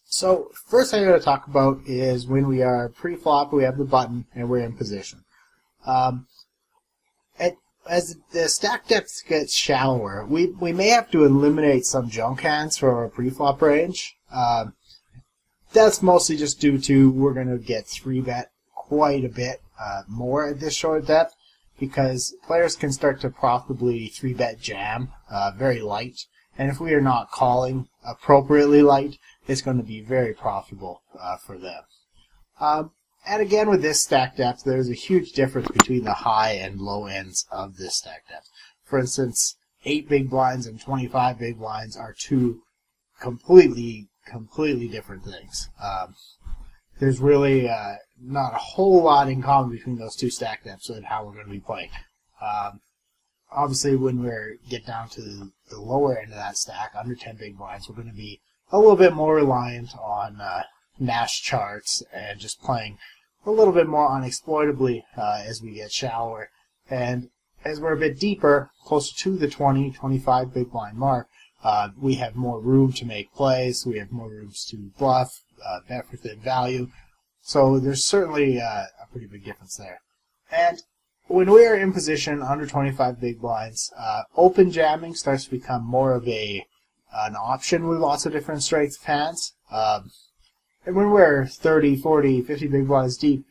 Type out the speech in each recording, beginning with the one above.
So first thing I'm going to talk about is when we are pre-flop, we have the button, and we're in position. As the stack depth gets shallower, we may have to eliminate some junk hands from our pre-flop range. That's mostly just due to we're going to get 3-bet quite a bit more at this short depth, because players can start to profitably 3-bet jam very light, and if we are not calling appropriately light, it's going to be very profitable for them. And again, with this stack depth, there's a huge difference between the high and low ends of this stack depth. For instance, 8 big blinds and 25 big blinds are two completely different things. There's really not a whole lot in common between those two stack depths and how we're going to be playing. Obviously, when we get down to the lower end of that stack, under 10 big blinds, we're going to be a little bit more reliant on Nash charts and just playing a little bit more unexploitably as we get shallower. And as we're a bit deeper, closer to the 20, 25 big blind mark, we have more room to make plays, we have more rooms to bluff, bet for thin value. So there's certainly a pretty big difference there. And when we are in position under 25 big blinds, open jamming starts to become more of an option with lots of different strength of hands. And when we're 30, 40, 50 big blinds deep,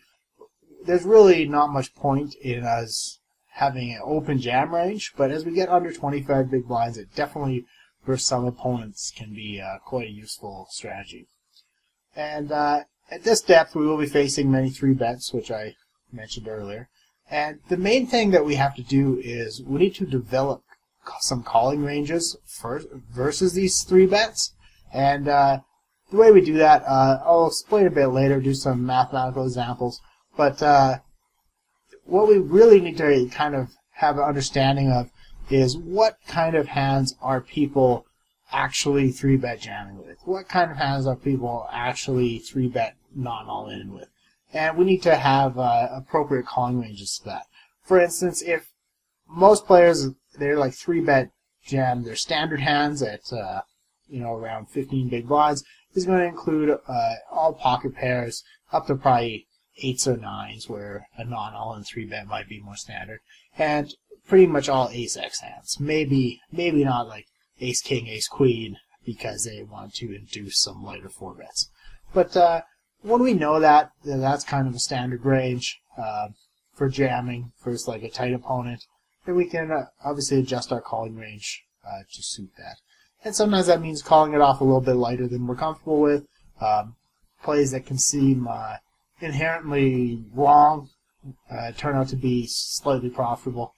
there's really not much point in us having an open jam range, but as we get under 25 big blinds, it definitely, for some opponents, can be quite a useful strategy. And at this depth, we will be facing many 3-bets, which I mentioned earlier. And the main thing that we have to do is we need to develop some calling ranges first versus these 3-bets. And the way we do that, I'll explain a bit later, do some mathematical examples. But what we really need to kind of have an understanding of is what kind of hands are people actually 3-bet jamming with? What kind of hands are people actually 3-bet not all in with? And we need to have appropriate calling ranges to that. For instance, if most players, they're like 3-bet jam their standard hands at around 15 big blinds, is going to include all pocket pairs up to probably 8s or 9s, where a non-all-in 3-bet might be more standard, and pretty much all ace-x hands. Maybe not like ace-king, ace-queen, because they want to induce some lighter 4-bets. But when we know that, then that's kind of a standard range for jamming for like a tight opponent, then we can obviously adjust our calling range to suit that. And sometimes that means calling it off a little bit lighter than we're comfortable with. Plays that can seem inherently wrong turn out to be slightly profitable.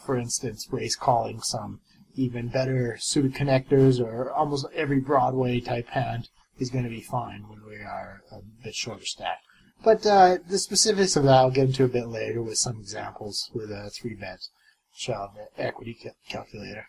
For instance, raise calling some even better suited connectors, or almost every Broadway type hand is going to be fine when we are a bit shorter stacked. But the specifics of that I'll get into a bit later with some examples with a 3-bet shove equity calculator.